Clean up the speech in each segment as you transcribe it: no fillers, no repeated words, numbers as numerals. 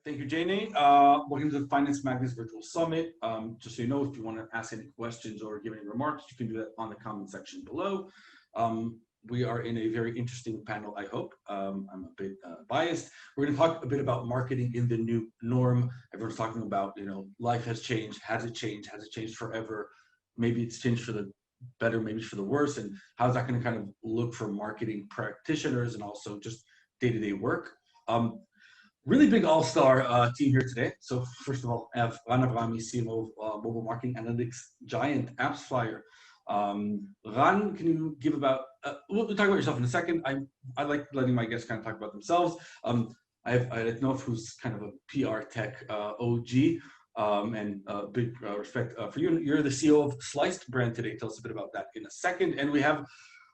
Thank you, Janie. Welcome to the Finance Magnets Virtual Summit. Just so you know, if you want to ask any questions or give any remarks, you can do that on the comment section below. We are in a very interesting panel, I hope. I'm a bit biased. We're going to talk a bit about marketing in the new norm. Everyone's talking about, life has changed. Has it changed? Has it changed forever? Maybe it's changed for the better, maybe it's for the worse. And how's that going to kind of look for marketing practitioners and also just day-to-day work? Really big all-star team here today. So first of all, I have Ran Avrami, CMO of Mobile Marketing Analytics Giant AppsFlyer. Ran, can you give about, we'll talk about yourself in a second. I like letting my guests kind of talk about themselves. I have Nof, who's kind of a PR tech OG, and big respect for you. You're the CEO of Sliced Brand today. Tell us a bit about that in a second. And we have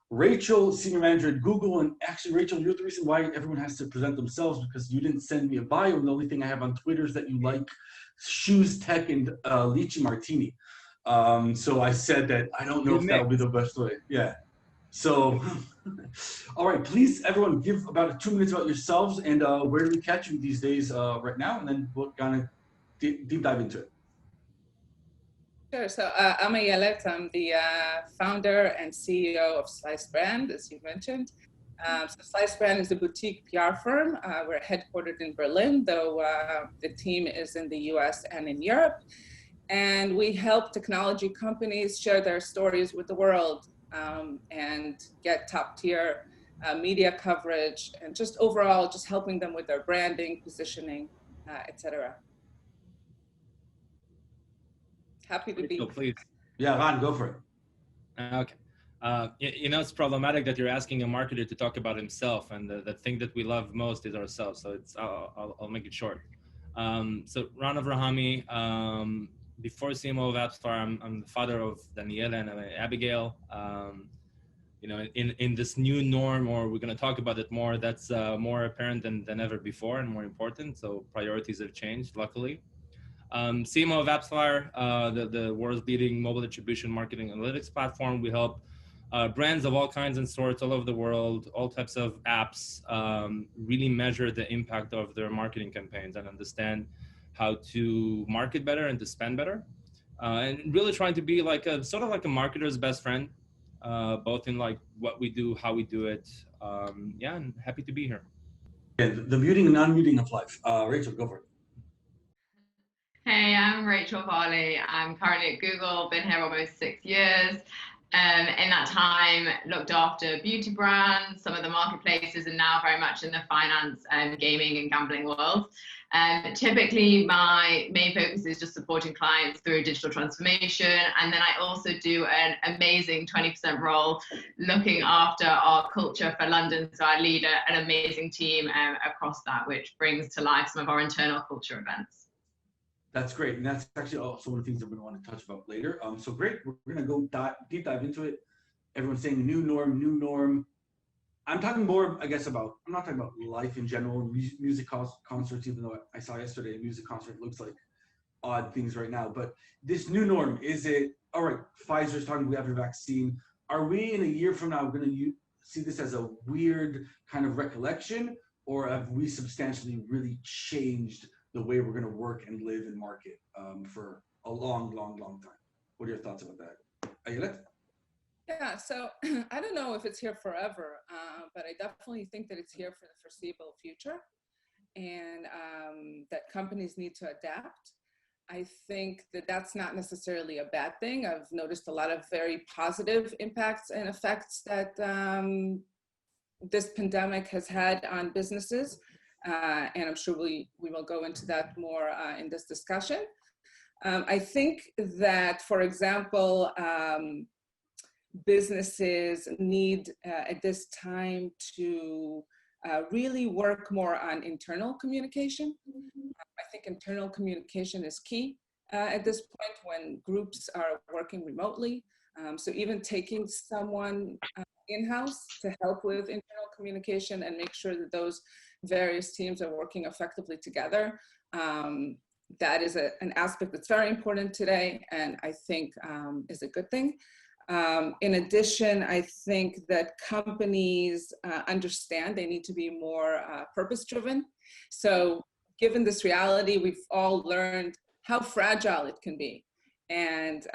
Rachel, Senior Manager at Google. And actually, Rachel, you're the reason why everyone has to present themselves, because you didn't send me a bio. And the only thing I have on Twitter is that you like shoes, tech, and lychee martini. So I said that I don't know if that would be the best way. Yeah. So, all right, please, everyone, give about 2 minutes about yourselves and where do we catch you these days right now, and then we'll kind of deep dive into it. Sure. So I'm Ayelet. I'm the founder and CEO of Sliced Brand, as you mentioned. So Sliced Brand is a boutique PR firm. We're headquartered in Berlin, though the team is in the US and in Europe. And we help technology companies share their stories with the world and get top tier media coverage and just overall just helping them with their branding, positioning, etc. Happy to be. Please. Yeah, Ran, go for it. Okay. It's problematic that you're asking a marketer to talk about himself, and the thing that we love most is ourselves. So I'll make it short. So Ran Avrami, before CMO of AppsFlyer, I'm the father of Daniela and Abigail. In this new norm, or we're going to talk about it more, that's more apparent than ever before and more important. So priorities have changed, luckily. CMO of AppsFlyer, the world's leading mobile attribution marketing analytics platform. We help brands of all kinds and sorts all over the world, all types of apps, really measure the impact of their marketing campaigns and understand how to market better and to spend better, and really trying to be like sort of like a marketer's best friend, both in like what we do, how we do it. And happy to be here. Yeah, the muting and unmuting of life. Rachel, go for it. Hey, I'm Rachel Farley. I'm currently at Google, been here almost 6 years. In that time, looked after beauty brands, some of the marketplaces, and now very much in the finance and gaming and gambling world. Typically, my main focus is just supporting clients through digital transformation. And then I also do an amazing 20% role looking after our culture for London. So I lead an amazing team across that, which brings to life some of our internal culture events. That's great. And that's actually also one of the things that we want to touch about later. So great. We're going to go deep dive into it. Everyone's saying new norm. I'm talking more, I guess, I'm not talking about life in general, music concerts, even though I saw yesterday a music concert looks like odd things right now. But this new norm, is it, all right, Pfizer's talking, we have a vaccine. Are we in a year from now going to see this as a weird kind of recollection, or have we substantially really changed the way we're going to work and live and market for a long time? What are your thoughts about that? Ayelet? Yeah, so I don't know if it's here forever, but I definitely think that it's here for the foreseeable future, and that companies need to adapt. I think that that's not necessarily a bad thing. I've noticed a lot of very positive impacts and effects that this pandemic has had on businesses. And I'm sure we will go into that more in this discussion. I think that, for example, businesses need at this time to really work more on internal communication. I think internal communication is key at this point when groups are working remotely. So even taking someone in-house to help with internal communication and make sure that those various teams are working effectively together. That is an aspect that's very important today, and I think is a good thing. In addition, I think that companies understand they need to be more purpose-driven. So given this reality, we've all learned how fragile it can be. And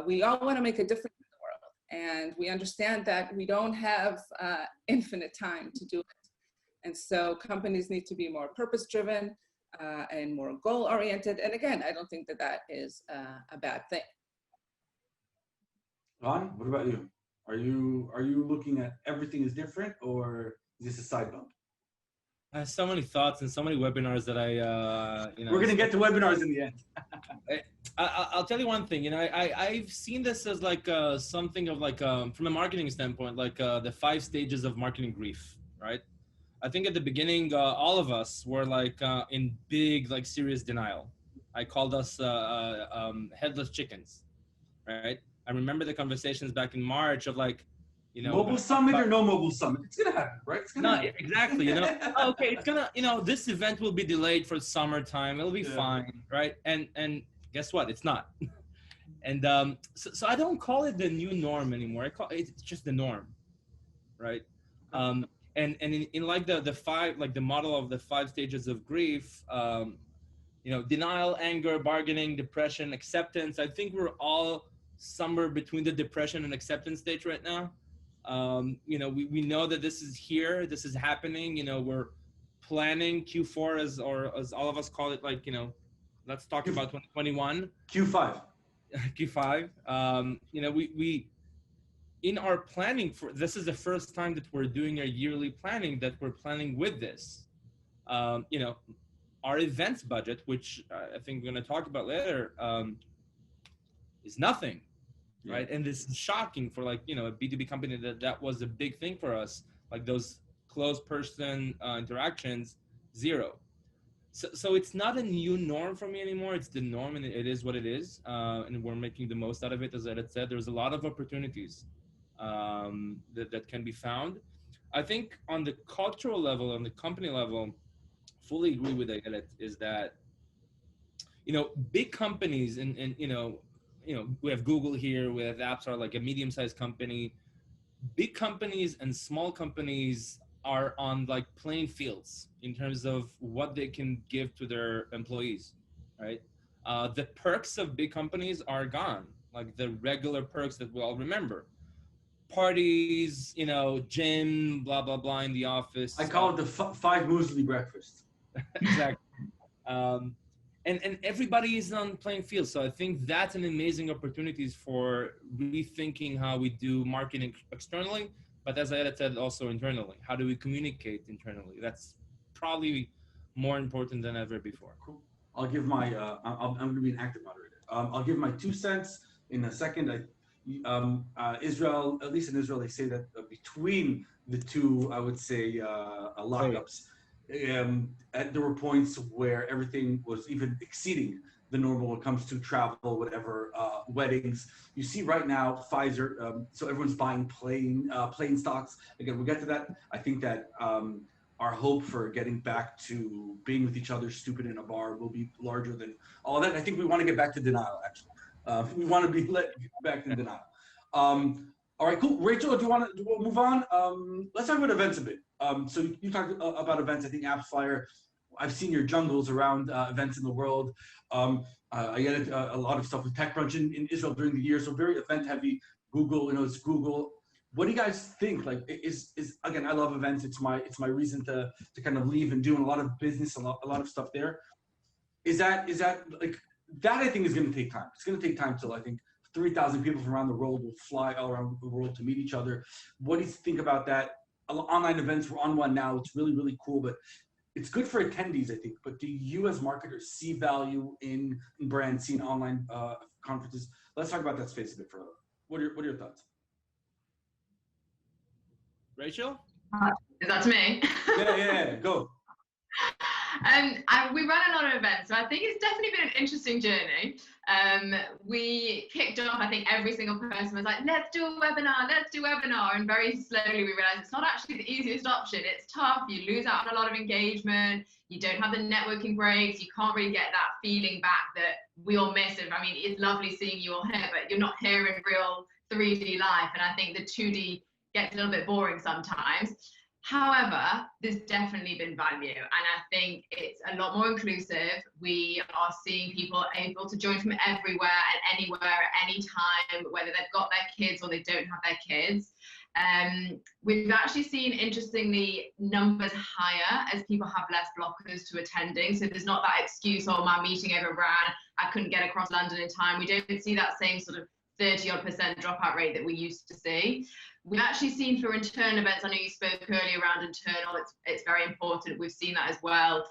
we all want to make a difference in the world. And we understand that we don't have infinite time to do it. And so companies need to be more purpose-driven and more goal-oriented. And again, I don't think that that is a bad thing. Ron, what about you? Are you looking at everything is different, or is this a side bump? I have so many thoughts and so many webinars that I, you know. We're gonna get to webinars in the end. I'll tell you one thing. You know, I've seen this as like something of like from a marketing standpoint, like the 5 stages of marketing grief, right? I think at the beginning, all of us were like in big, like serious denial. I called us headless chickens, right? I remember the conversations back in March of like, you know, mobile summit or no mobile summit, it's gonna happen, right? It's gonna happen. Exactly. You know, okay, it's gonna, you know, this event will be delayed for summertime. It'll be fine, right? And guess what? It's not. And so I don't call it the new norm anymore. I call it's just the norm, right? And in like the 5, like the model of the 5 stages of grief, you know, denial, anger, bargaining, depression, acceptance. I think we're all somewhere between the depression and acceptance stage right now. You know, we know that this is here, this is happening. You know, we're planning Q4 as all of us call it, like, you know, let's talk about 2021. Q5. Q5. You know, we in our planning for this is the first time that we're doing a yearly planning, that we're planning with this. You know, our events budget, which I think we're going to talk about later, is nothing. Right. And this is shocking for, like, you know, a B2B company that was a big thing for us, like those close person interactions, 0. So it's not a new norm for me anymore. It's the norm, and it is what it is. And we're making the most out of it. As Edith said, there's a lot of opportunities that can be found. I think on the cultural level, on the company level, fully agree with Edith, is that, you know, big companies and you know, we have Google here, we have AppsFlyer, like a medium-sized company. Big companies and small companies are on like playing fields in terms of what they can give to their employees, right? The perks of big companies are gone, like the regular perks that we all remember. Parties, you know, gym, blah, blah, blah in the office. I call it the 5 muesli breakfast. Exactly. And everybody is on playing field. So I think that's an amazing opportunity for rethinking how we do marketing externally, but as I had said, also internally. How do we communicate internally? That's probably more important than ever before. Cool. I'll give my, I'm going to be an active moderator. I'll give my 2 cents in a second. Israel, at least in Israel, they say that between the 2, I would say, lockups, there were points where everything was even exceeding the normal when it comes to travel, whatever, weddings. You see right now, Pfizer, so everyone's buying plane stocks. Again, we'll get to that. I think that our hope for getting back to being with each other, stupid in a bar, will be larger than all that. I think we want to get back to denial, actually. We want to be let back to denial. All right, cool. Rachel, do you want to move on? Let's talk about events a bit. So you talked about events. I think AppsFlyer, I've seen your jungles around events in the world. I edit a lot of stuff with TechCrunch in Israel during the year, so very event heavy. Google, you know, it's Google. What do you guys think? Like, is again, I love events. It's my reason to kind of leave and do a lot of business, a lot of stuff there. Is that like that? I think is going to take time. It's going to take time till I think 3,000 people from around the world will fly all around the world to meet each other. What do you think about that? Online events, we're on one now. It's really, really cool, but it's good for attendees, I think. But do you as marketers see value in brands, seeing online conferences? Let's talk about that space a bit further. What are your thoughts? Rachel? Is that to me? Yeah, go. We run a lot of events, so I think it's definitely been an interesting journey. We kicked off, I think every single person was like, let's do a webinar, and very slowly we realized it's not actually the easiest option. It's tough, you lose out on a lot of engagement, you don't have the networking breaks, you can't really get that feeling back that we all miss. I mean, it's lovely seeing you all here, but you're not here in real 3D life, and I think the 2D gets a little bit boring sometimes. However, there's definitely been value, and I think it's a lot more inclusive. We are seeing people able to join from everywhere and anywhere at any time, whether they've got their kids or they don't have their kids. We've actually seen, interestingly, numbers higher as people have less blockers to attending. So there's not that excuse, oh, my meeting overran, I couldn't get across London in time. We don't see that same sort of 30-odd% dropout rate that we used to see. We've actually seen for internal events, I know you spoke earlier around internal, it's very important. We've seen that as well.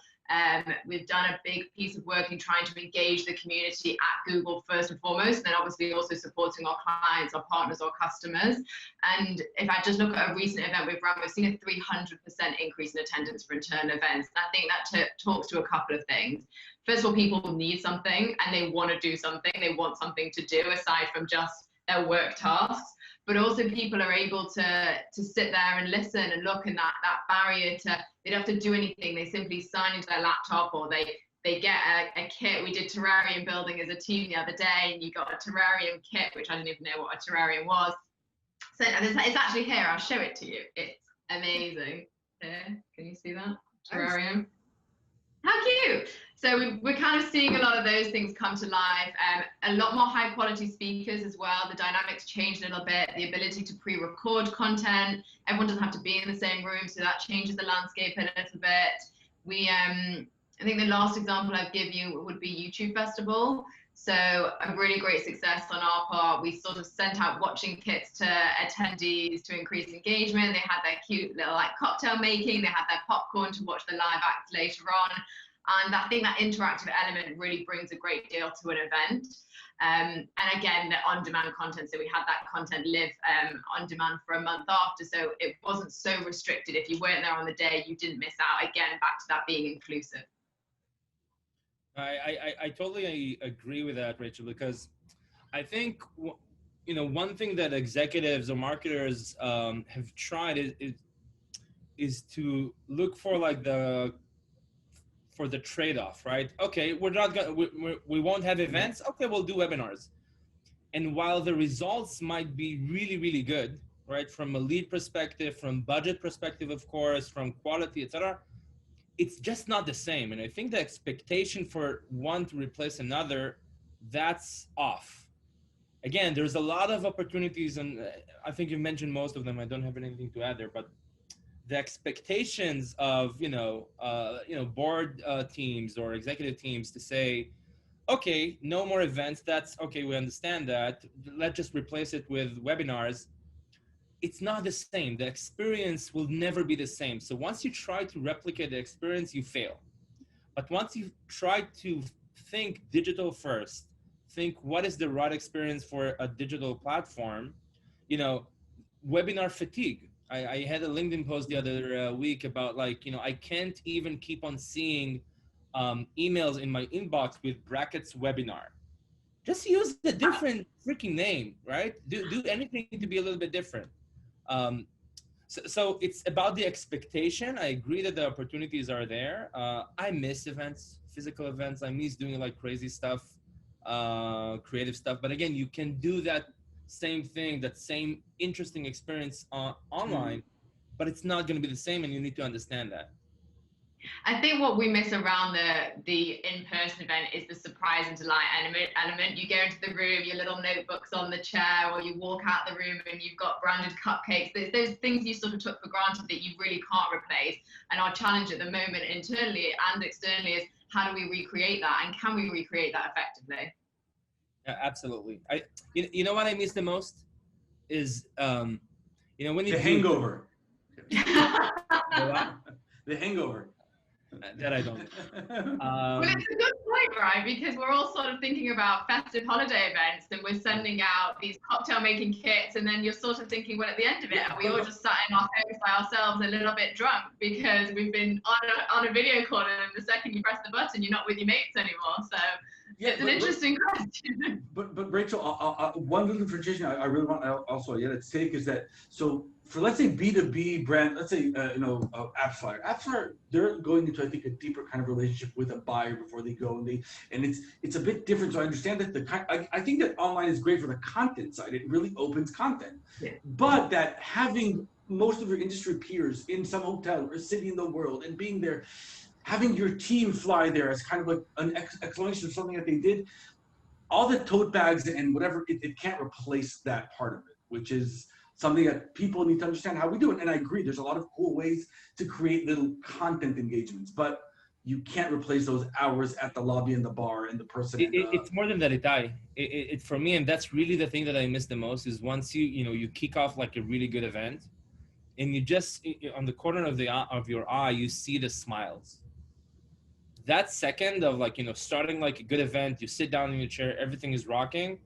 We've done a big piece of work in trying to engage the community at Google first and foremost, and then obviously also supporting our clients, our partners, our customers. And if I just look at a recent event we've run, we've seen a 300% increase in attendance for internal events. And I think that talks to a couple of things. First of all, people need something and they want to do something. They want something to do aside from just their work tasks. But also people are able to sit there and listen and look, and that barrier to, they don't have to do anything. They simply sign into their laptop, or they get a kit. We did terrarium building as a team the other day, and you got a terrarium kit, which I didn't even know what a terrarium was. So it's actually here, I'll show it to you. It's amazing. Here, can you see that? Terrarium. How cute. So we're kind of seeing a lot of those things come to life. A lot more high quality speakers as well. The dynamics changed a little bit. The ability to pre-record content. Everyone doesn't have to be in the same room, so that changes the landscape a little bit. I think the last example I'd give you would be YouTube Festival. So a really great success on our part. We sort of sent out watching kits to attendees to increase engagement. They had their cute little like cocktail making. They had their popcorn to watch the live act later on. And I think that interactive element really brings a great deal to an event. And again, the on-demand content. So we had that content live on demand for a month after. So it wasn't so restricted. If you weren't there on the day, you didn't miss out. Again, back to that being inclusive. I totally agree with that, Rachel, because I think, one thing that executives or marketers have tried is to look for like the trade-off, right? Okay, we're not gonna, we won't have events. Okay, we'll do webinars. And while the results might be really, really good, right? From a lead perspective, from budget perspective, of course, from quality, etc., it's just not the same. And I think the expectation for one to replace another, that's off. Again, there's a lot of opportunities, and I think you mentioned most of them. I don't have anything to add there, but the expectations of, board teams or executive teams to say, okay, no more events. That's okay. We understand that. Let's just replace it with webinars. It's not the same. The experience will never be the same. So once you try to replicate the experience, you fail. But once you try to think digital first, think what is the right experience for a digital platform, webinar fatigue. I had a LinkedIn post the other week about I can't even keep on seeing emails in my inbox with brackets webinar. Just use a different freaking name, right? Do anything to be a little bit different. So it's about the expectation. I agree that the opportunities are there. I miss events, physical events. I miss doing like crazy stuff, creative stuff. But again, you can do that same thing, that same interesting experience online, but it's not going to be the same, and you need to understand that. I think what we miss around the in-person event is the surprise and delight element. You go into the room, your little notebook's on the chair, or you walk out the room and you've got branded cupcakes. There's those things you sort of took for granted that you really can't replace. And our challenge at the moment, internally and externally, is how do we recreate that, and can we recreate that effectively? Yeah, absolutely. You know what I miss the most is when you the hangover. The hangover. That I don't. Well, it's a good point, right? Because we're all sort of thinking about festive holiday events, and we're sending out these cocktail making kits, and then you're sort of thinking, well, at the end of it, we all just sat in our homes by ourselves, a little bit drunk, because we've been on a video call, and the second you press the button, you're not with your mates anymore. So it's an interesting question. But Rachel, one little differentiation I really want also to take is that, so for, let's say, B2B brand, let's say, AppsFlyer. AppsFlyer, they're going into, I think, a deeper kind of relationship with a buyer before they go, and it's a bit different. So I understand that I think that online is great for the content side. It really opens content. Yeah. But that having most of your industry peers in some hotel or city in the world and being there, having your team fly there as kind of like an explanation of something that they did, all the tote bags and whatever, it can't replace that part of it, which is something that people need to understand how we do it. And I agree, there's a lot of cool ways to create little content engagements, but you can't replace those hours at the lobby and the bar and the person. It's more than that, it for me, and that's really the thing that I miss the most, is once you kick off like a really good event, and you just on the corner of your eye, you see the smiles. That second of like, starting like a good event, you sit down in your chair, everything is rocking,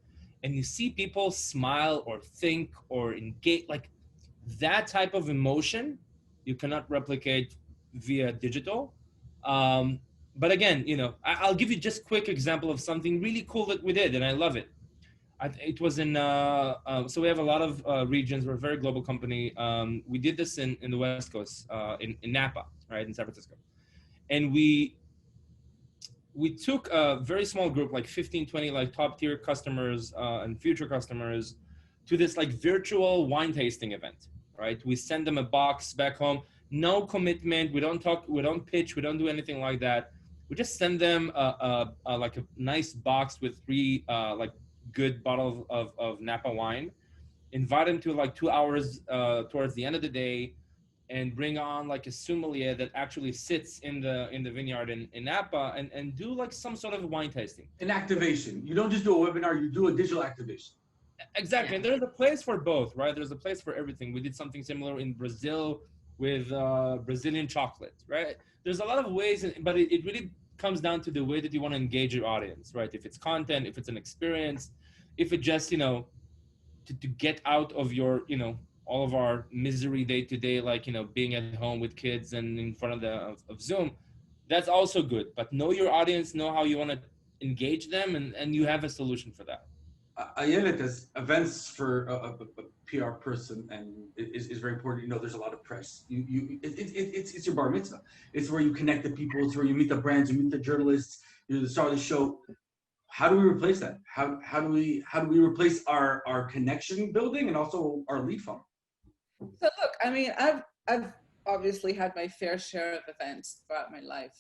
and you see people smile or think or engage, like that type of emotion you cannot replicate via digital. But again, I'll give you just quick example of something really cool that we did, and I love it. It was in, so we have a lot of regions. We're a very global company. We did this in the West Coast, in Napa, right, in San Francisco. And we took a very small group, like 15, 20, like top tier customers and future customers, to this like virtual wine tasting event, right? We send them a box back home, no commitment. We don't talk, we don't pitch, we don't do anything like that. We just send them like a nice box with 3 like good bottles of Napa wine, invite them to like 2 hours towards the end of the day, and bring on like a sommelier that actually sits in the vineyard in Napa and do like some sort of wine tasting. An activation. You don't just do a webinar, you do a digital activation. Exactly. Yeah. And there's a place for both, right? There's a place for everything. We did something similar in Brazil with Brazilian chocolate, right? There's a lot of ways, but it really comes down to the way that you want to engage your audience, right? If it's content, if it's an experience, if it just, to get out of your, all of our misery day to day, like, being at home with kids and in front of Zoom, that's also good. But know your audience, know how you want to engage them, and you have a solution for that. Ayelet, as events for a PR person and is very important. There's a lot of press. It's your bar mitzvah. It's where you connect the people. It's where you meet the brands, you meet the journalists. You're the star of the show. How do we replace that? How do we replace our connection building and also our lead funnel? So look, I mean, I've obviously had my fair share of events throughout my life,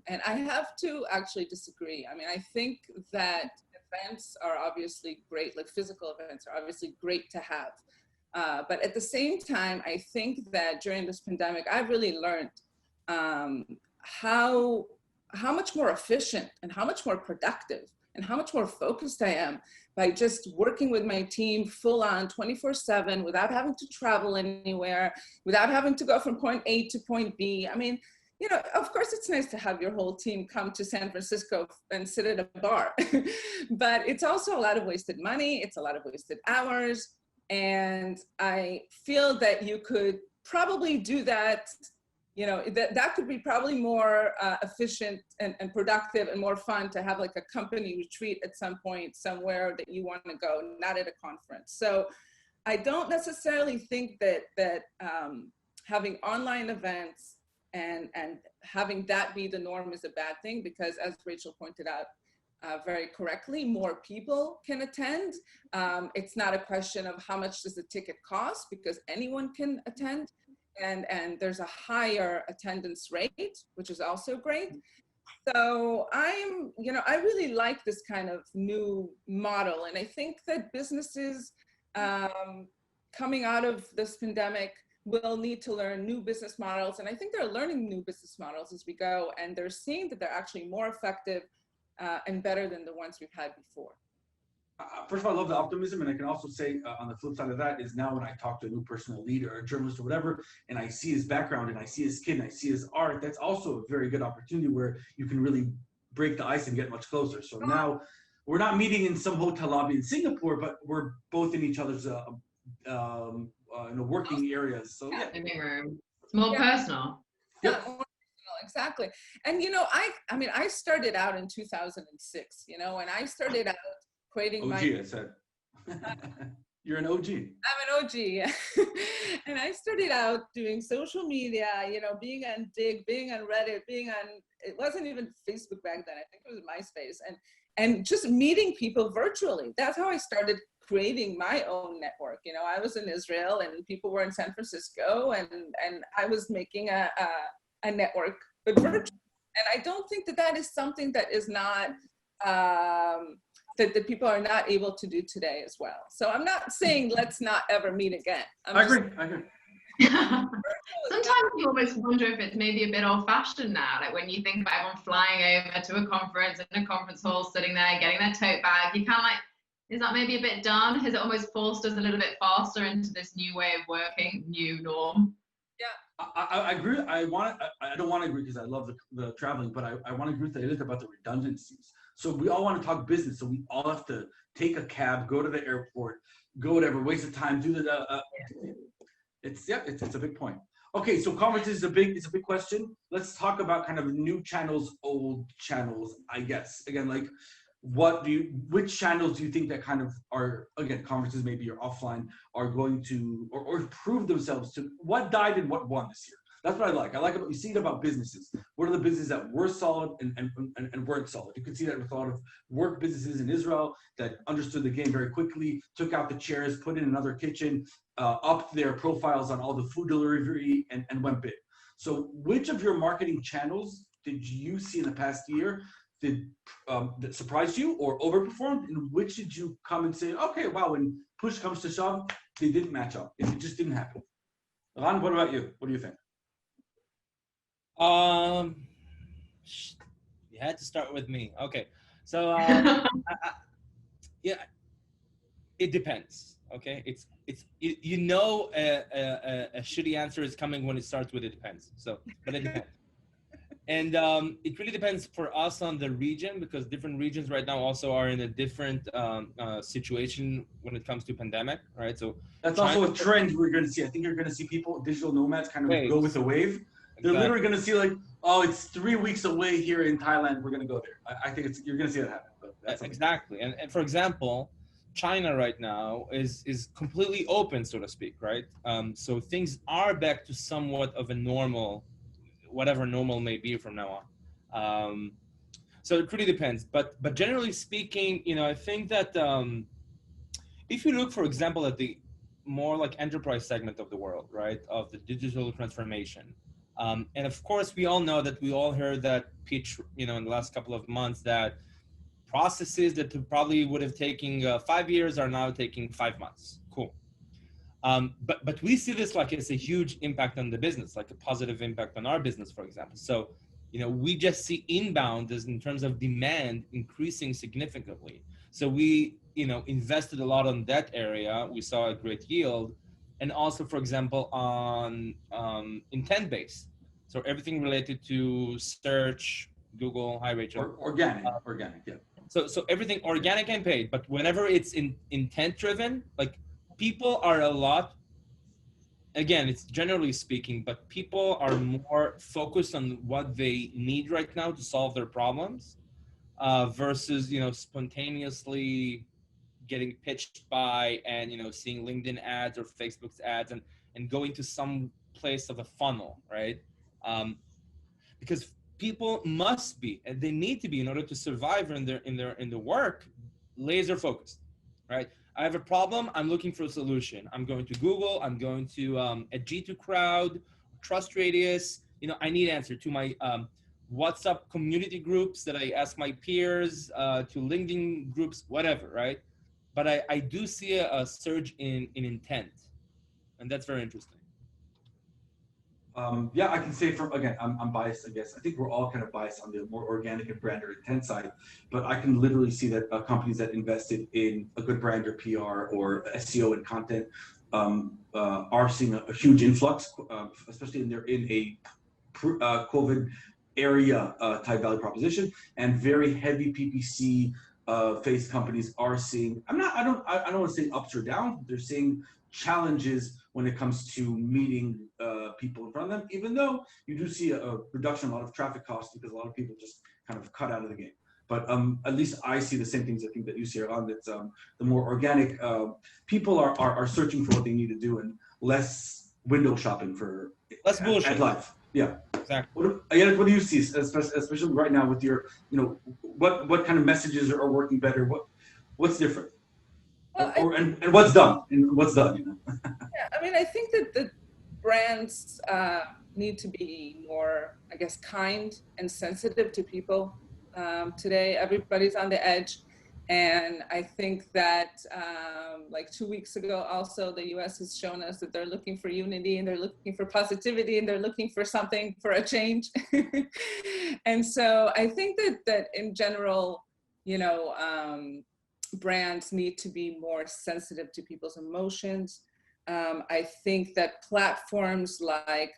and I have to actually disagree. I mean, I think that events are obviously great, like physical events are obviously great to have, but at the same time, I think that during this pandemic, I've really learned how much more efficient and how much more productive and how much more focused I am by just working with my team full on 24/7 without having to travel anywhere, without having to go from point A to point B. I mean, of course it's nice to have your whole team come to San Francisco and sit at a bar, but it's also a lot of wasted money. It's a lot of wasted hours. And I feel that you could probably do that. That could be probably more efficient and productive and more fun to have like a company retreat at some point somewhere that you want to go, not at a conference. So I don't necessarily think that having online events and having that be the norm is a bad thing, because as Rachel pointed out very correctly, more people can attend. It's not a question of how much does the ticket cost, because anyone can attend. And there's a higher attendance rate, which is also great. So I really like this kind of new model. And I think that businesses coming out of this pandemic will need to learn new business models. And I think they're learning new business models as we go. And they're seeing that they're actually more effective and better than the ones we've had before. First of all, I love the optimism, and I can also say on the flip side of that is now when I talk to a new person, a lead or a journalist or whatever, and I see his background and I see his kid and I see his art, that's also a very good opportunity where you can really break the ice and get much closer. So now we're not meeting in some hotel lobby in Singapore, but we're both in each other's working areas. So yeah, living room. It's more personal. Yep. Exactly. And I started out in 2006, and I started out creating OG, I said. You're an OG. I'm an OG, yeah. And I started out doing social media, being on Dig, being on Reddit, it wasn't even Facebook back then. I think it was MySpace, and just meeting people virtually. That's how I started creating my own network. You know, I was in Israel and people were in San Francisco, and I was making a network, but virtual. And I don't think that that is something that is not, that people are not able to do today as well. So I'm not saying let's not ever meet again. I agree. Sometimes you almost wonder if it's maybe a bit old-fashioned now, like when you think about everyone flying over to a conference in a conference hall, sitting there, getting their tote bag, you kind of like, is that maybe a bit done? Has it almost forced us a little bit faster into this new way of working, new norm? Yeah, I agree. I don't want to agree because I love the traveling, but I want to agree with Edith about the redundancies. So we all want to talk business, so we all have to take a cab, go to the airport, go whatever, waste of time, do the it's a big point. Okay, so conferences is it's a big question. Let's talk about kind of new channels, old channels, I guess. Again, like which channels do you think that kind of are, again, conferences maybe or offline, are going to or prove themselves to, what died and what won this year? That's what I like. I like about, you see it about businesses. What are the businesses that were solid and weren't solid? You can see that with a lot of work businesses in Israel that understood the game very quickly, took out the chairs, put in another kitchen, upped their profiles on all the food delivery, and went big. So which of your marketing channels did you see in the past year that surprised you or overperformed? And which did you come and say, okay, wow, when push comes to shove, they didn't match up. It just didn't happen. Ran, what about you? What do you think? You had to start with me. Okay, so yeah, it depends. Okay, it's you know a shitty answer is coming when it starts with it depends. So, but it depends, and it really depends for us on the region, because different regions right now also are in a different situation when it comes to pandemic, right? So that's also a trend we're going to see. I think you're going to see people, digital nomads, kind of go with the wave. They're literally going to see like, oh, it's 3 weeks away here in Thailand. We're going to go there. I think you're going to see that happen. But that's exactly. And for example, China right now is completely open, so to speak, right? So things are back to somewhat of a normal, whatever normal may be from now on. So it really depends. But generally speaking, you know, I think that if you look, for example, at the more like enterprise segment of the world, right, of the digital transformation. And of course, we all know that we all heard that pitch, you know, in the last couple of months, that processes that probably would have taken 5 years are now taking 5 months. Cool. But we see this like it's a huge impact on the business, like a positive impact on our business, for example. So, you know, we just see inbound as in terms of demand increasing significantly. So we, you know, invested a lot on that area. We saw a great yield. And also, for example, on intent-based. So everything related to search, Google, hi Rachel. Organic, yeah. So everything organic and paid, but whenever it's intent-driven, like people are a lot, again, it's generally speaking, but people are more focused on what they need right now to solve their problems versus, you know, spontaneously getting pitched by and, you know, seeing LinkedIn ads or Facebook's ads and going to some place of a funnel, right? Because people must be, and they need to be in order to survive in their work, laser focused, right? I have a problem, I'm looking for a solution. I'm going to Google, I'm going to a G2 Crowd, Trust Radius, you know, I need answer to my WhatsApp community groups that I ask my peers, to LinkedIn groups, whatever, right? But I do see a surge in intent, and that's very interesting. Yeah, I can say again, I'm biased, I guess. I think we're all kind of biased on the more organic and brand or intent side, but I can literally see that companies that invested in a good brand or PR or SEO and content are seeing a huge influx, especially they're in a COVID area type value proposition, and very heavy PPC face companies are seeing, I don't want to say ups or downs, but they're seeing challenges when it comes to meeting people in front of them, even though you do see a reduction in a lot of traffic costs because a lot of people just kind of cut out of the game. But at least I see the same things I think that you see on that the more organic people are searching for what they need to do and less window shopping for less bullshit at life. Yeah, exactly. What do you see, especially right now with your, you know, what kind of messages are working better? What's different? Well, and what's done and what's done, you know? yeah, I mean, I think that the brands need to be more, I guess, kind and sensitive to people. Today, everybody's on the edge. And I think that like 2 weeks ago, also, the US has shown us that they're looking for unity and they're looking for positivity and they're looking for something, for a change. And so I think that in general, you know, brands need to be more sensitive to people's emotions. I think that platforms like,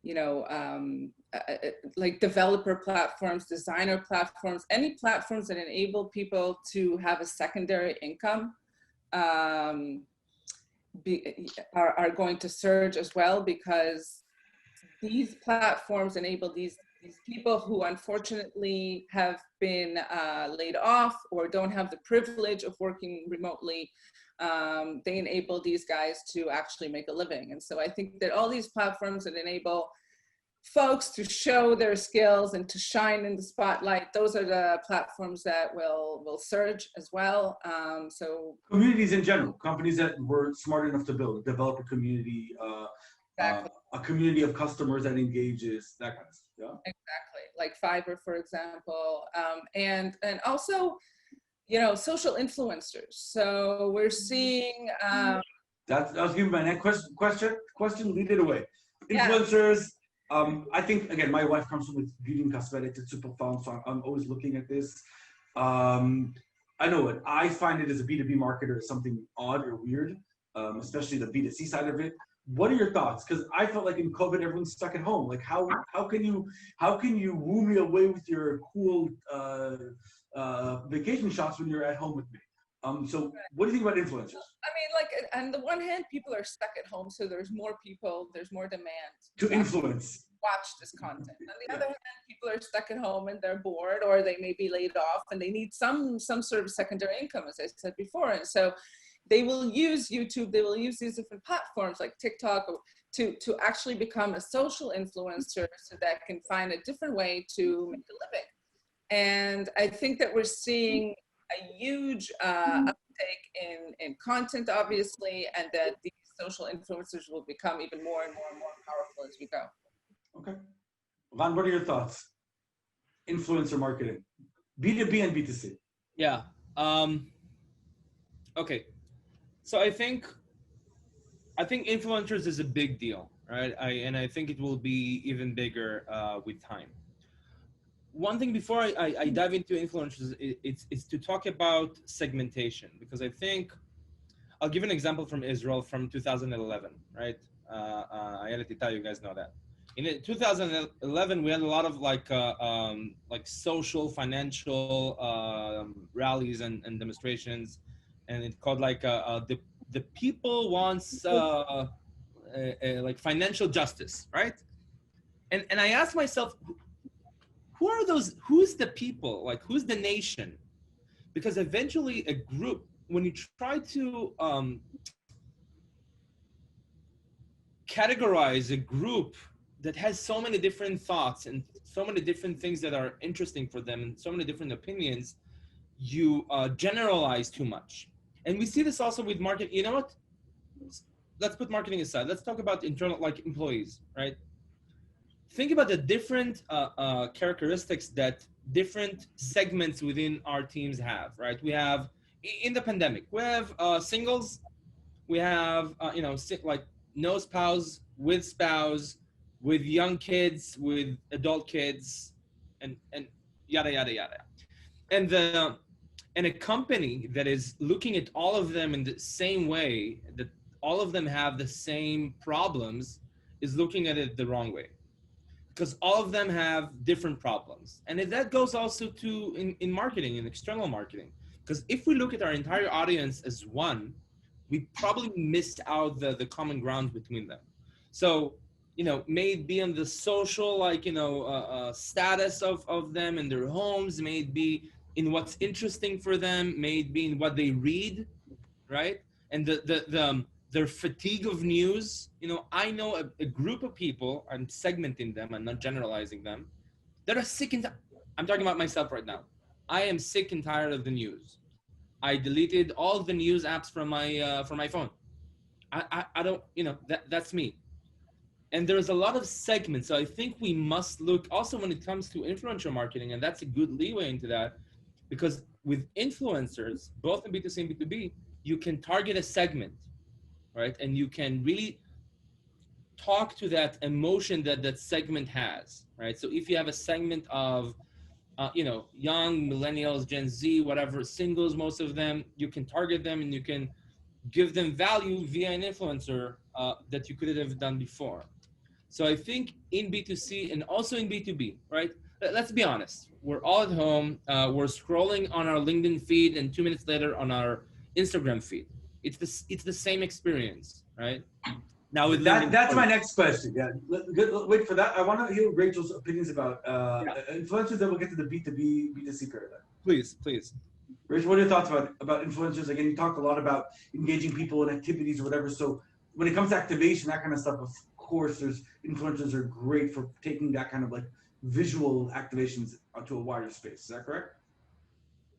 you know, like developer platforms, designer platforms, any platforms that enable people to have a secondary income are going to surge as well, because these platforms enable these people who unfortunately have been laid off or don't have the privilege of working remotely. They enable these guys to actually make a living. And so I think that all these platforms that enable folks to show their skills and to shine in the spotlight, those are the platforms that will surge as well. So Communities in general, companies that were smart enough to develop a community, exactly. a community of customers that engages, that kind of stuff. Yeah. Exactly, like Fiverr, for example, and also, you know, social influencers. So we're seeing. That was giving my next question. Lead it away. Yeah. Influencers. I think again, my wife comes from with beauty and cosmetics. It's super fun, so I'm always looking at this. I know it. I find it as a B2B marketer is something odd or weird, especially the B2C side of it. What are your thoughts? Because I felt like in COVID, everyone's stuck at home. Like how can you woo me away with your cool vacation shots when you're at home with me? So what do you think about influencers? I mean, like, on the one hand, people are stuck at home, so there's more people, there's more demand To influence. watch this content. On the other hand, people are stuck at home and they're bored, or they may be laid off and they need some sort of secondary income, as I said before. And so they will use YouTube, they will use these different platforms like TikTok to actually become a social influencer, so that can find a different way to make a living. And I think that we're seeing a huge uptake in content, obviously, and that these social influencers will become even more and more and more powerful as we go. Okay. Ron, what are your thoughts? Influencer marketing, B2B and B2C. Yeah. Okay. So I think influencers is a big deal, right? I think it will be even bigger with time. One thing before I dive into influencers, it's to talk about segmentation, because I think I'll give an example from Israel from 2011, right? You guys know that. In 2011, we had a lot of like social, financial rallies and demonstrations, and it called like the people wants like financial justice, right? And I asked myself, who are those? Who's the people? Like, who's the nation? Because eventually, a group, when you try to categorize a group that has so many different thoughts and so many different things that are interesting for them and so many different opinions, you generalize too much. And we see this also with market. You know what? Let's put marketing aside. Let's talk about internal, like employees, right? Think about the different characteristics that different segments within our teams have, right? We have, in the pandemic, we have singles, we have, like no spouse, with spouse, with young kids, with adult kids, and yada, yada, yada. And a company that is looking at all of them in the same way, that all of them have the same problems, is looking at it the wrong way, because all of them have different problems. And that goes also to in marketing, in external marketing, because if we look at our entire audience as one, we probably missed out the common ground between them. So, may it be on the social, like, status of them in their homes, may it be in what's interesting for them, may it be in what they read, right? And their fatigue of news. I know a group of people, I'm segmenting them, I'm not generalizing them, that are sick and I'm talking about myself right now. I am sick and tired of the news. I deleted all the news apps from my phone. I don't, that's me. And there's a lot of segments. So I think we must look also when it comes to influencer marketing, and that's a good leeway into that, because with influencers, both in B2C and B2B, you can target a segment, right? And you can really talk to that emotion that that segment has, right? So if you have a segment of, young millennials, Gen Z, whatever, singles, most of them, you can target them and you can give them value via an influencer that you could have done before. So I think in B2C and also in B2B, right? Let's be honest. We're all at home. We're scrolling on our LinkedIn feed, and 2 minutes later on our Instagram feed. It's the same experience, right? Now with that's my next question. Yeah, wait for that. I want to hear Rachel's opinions about influencers. Then we'll get to the B2B, B2C paradigm. Please. Rachel, what are your thoughts about influencers? Again, you talked a lot about engaging people in activities or whatever. So when it comes to activation, that kind of stuff, of course, there's influencers are great for taking that kind of like visual activations onto a wider space. Is that correct?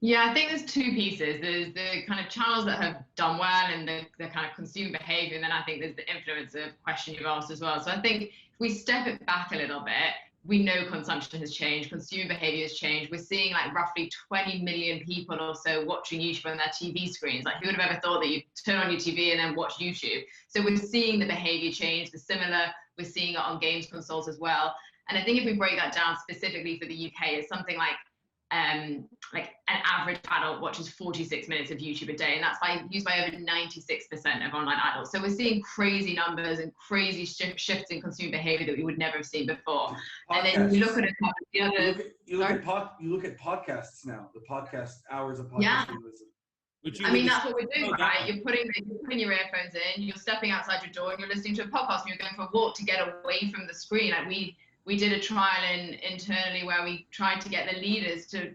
Yeah, I think there's two pieces. There's the kind of channels that have done well and the kind of consumer behavior. And then I think there's the influencer question you've asked as well. So I think if we step it back a little bit, we know consumption has changed, consumer behavior has changed. We're seeing like roughly 20 million people or so watching YouTube on their TV screens. Like who would have ever thought that you'd turn on your TV and then watch YouTube? So we're seeing the behavior change. We're seeing it on games consoles as well. And I think if we break that down specifically for the UK, it's something like an average adult watches 46 minutes of YouTube a day, and that's used by over 96% of online adults. So we're seeing crazy numbers and crazy shifts in consumer behavior that we would never have seen before. Podcasts. And then you look at a couple of the other. You look at podcasts now. The podcast hours of podcasts. Yeah. Listen. I mean, that's what we're doing, right? You're putting your earphones in, you're stepping outside your door, and you're listening to a podcast, and you're going for a walk to get away from the screen. Like we did a trial internally where we tried to get the leaders to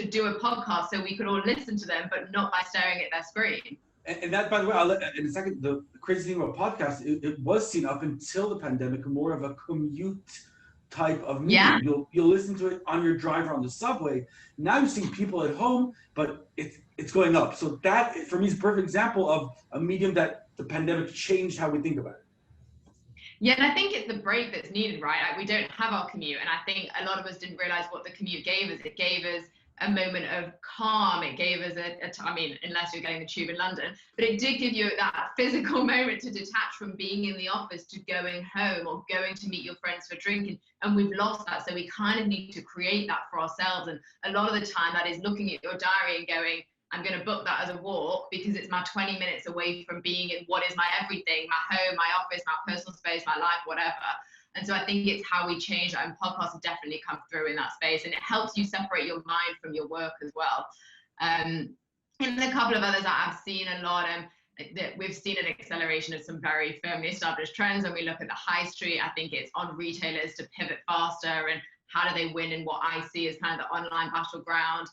do a podcast so we could all listen to them, but not by staring at their screen. And that, by the way, in a second, the crazy thing about podcasts, it was seen up until the pandemic more of a commute type of medium. Yeah. You'll listen to it on your drive or on the subway. Now you're seeing people at home, but it's going up. So that, for me, is a perfect example of a medium that the pandemic changed how we think about it. Yeah, and I think it's the break that's needed, right? Like we don't have our commute, and I think a lot of us didn't realize what the commute gave us. It gave us a moment of calm. It gave us I mean, unless you're getting the tube in London, but it did give you that physical moment to detach from being in the office to going home or going to meet your friends for drinking. And we've lost that. So we kind of need to create that for ourselves. And a lot of the time that is looking at your diary and going, I'm going to book that as a walk because it's my 20 minutes away from being in what is my everything, my home, my office, my personal space, my life, whatever. And so I think it's how we change that, and podcasts have definitely come through in that space, and it helps you separate your mind from your work as well. And a couple of others that I've seen a lot, that we've seen an acceleration of some very firmly established trends. When we look at the high street, I think it's on retailers to pivot faster and how do they win in what I see as kind of the online battleground.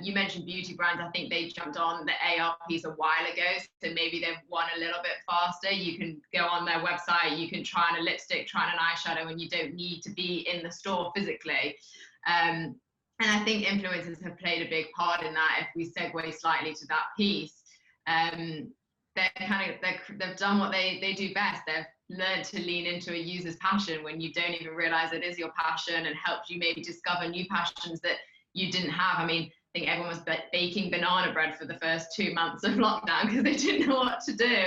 You mentioned beauty brands. I think they jumped on the AR piece a while ago, so maybe they've won a little bit faster. You can go on their website, you can try on a lipstick, try on an eyeshadow, and you don't need to be in the store physically. And I think influencers have played a big part in that. If we segue slightly to that piece, they've done what they do best. They've learned to lean into a user's passion when you don't even realize it is your passion, and helped you maybe discover new passions that you didn't have. I mean, I think everyone was baking banana bread for the first 2 months of lockdown because they didn't know what to do.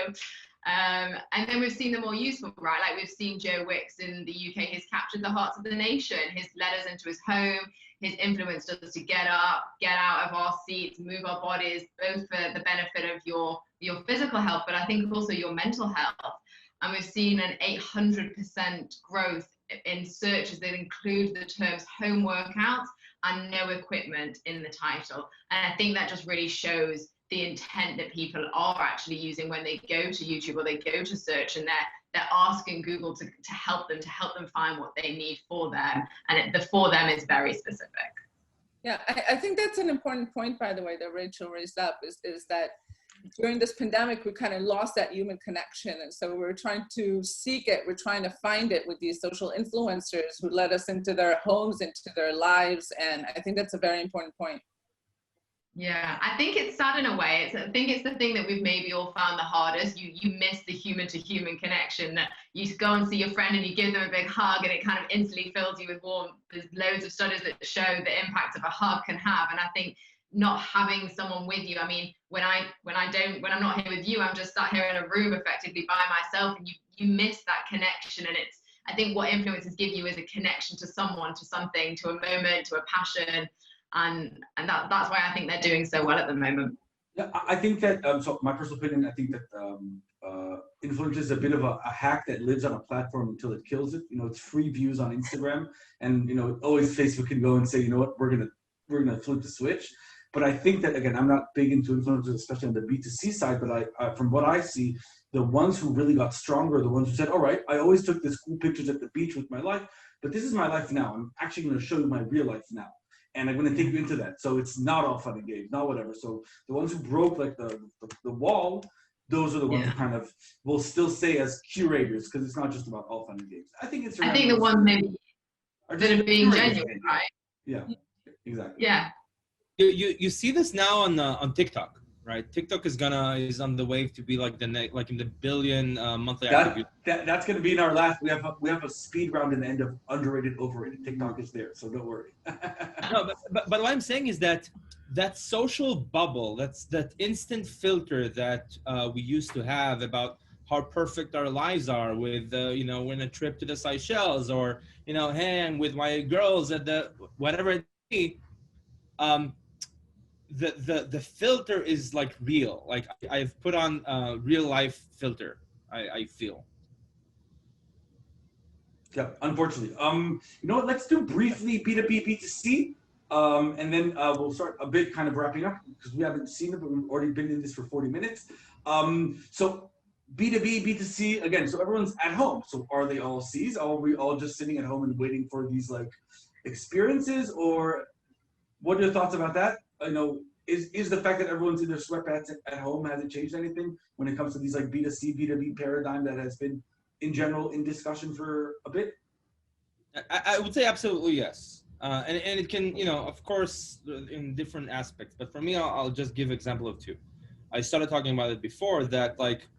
And then we've seen the more useful, right? Like we've seen Joe Wicks in the UK, he's captured the hearts of the nation. His letters into his home, his influence us to get up, get out of our seats, move our bodies, both for the benefit of your physical health, but I think also your mental health. And we've seen an 800% growth in searches that include the terms home workouts and no equipment in the title. And I think that just really shows the intent that people are actually using when they go to YouTube or they go to search, and they're asking Google to help them find what they need for them. And the for them is very specific. Yeah, I think that's an important point, by the way, that Rachel raised up, is that during this pandemic, we kind of lost that human connection. And so we're trying to seek it. We're trying to find it with these social influencers who let us into their homes, into their lives. And I think that's a very important point. Yeah, I think it's sad in a way. I think it's the thing that we've maybe all found the hardest. You miss the human to human connection, that you go and see your friend and you give them a big hug and it kind of instantly fills you with warmth. There's loads of studies that show the impact of a hug can have. And I think not having someone with you, I mean, when I'm not here with you, I'm just sat here in a room effectively by myself, and you miss that connection. And it's, I think what influencers give you is a connection to someone, to something, to a moment, to a passion. And that's why I think they're doing so well at the moment. Yeah, I think that, so my personal opinion, I think that influence is a bit of a hack that lives on a platform until it kills it. You know, it's free views on Instagram, and you know, always Facebook can go and say, you know what, we're gonna flip the switch. But I think that, again, I'm not big into influencers, especially on the B2C side, but I from what I see, the ones who really got stronger are the ones who said, all right, I always took this cool pictures at the beach with my life, but this is my life now. I'm actually gonna show you my real life now. And I'm going to take you into that. So it's not all fun and games, not whatever. So the ones who broke like the wall, those are the ones who kind of will still stay as curators, because it's not just about all fun and games. I think it's. I think the ones maybe that are being genuine, right? Yeah, exactly. Yeah. You see this now on TikTok, right? TikTok is on the wave to be like in the billion monthly active users. That's going to be in our last. We have a speed round in the end of underrated, overrated. TikTok is there, so don't worry. No, but what I'm saying is that social bubble, that instant filter that we used to have about how perfect our lives are with you know, when a trip to the Seychelles, or you know, hey, I'm with my girls at the whatever it be. The filter is like real. Like I've put on real life filter. I feel. Yeah, unfortunately. You know what? Let's do briefly B2B, B2C, and then we'll start a bit kind of wrapping up, because we haven't seen it, but we've already been in this for 40 minutes. So B2B, B2C, again, so everyone's at home. So are they all C's? Are we all just sitting at home and waiting for these like experiences? Or what are your thoughts about that? You know, is the fact that everyone's in their sweatpants at home, has it changed anything when it comes to these like B2C, B2B paradigm that has been in general in discussion for a bit? I would say absolutely yes. And it can, you know, of course, in different aspects. But for me, I'll just give example of two. I started talking about it before, that like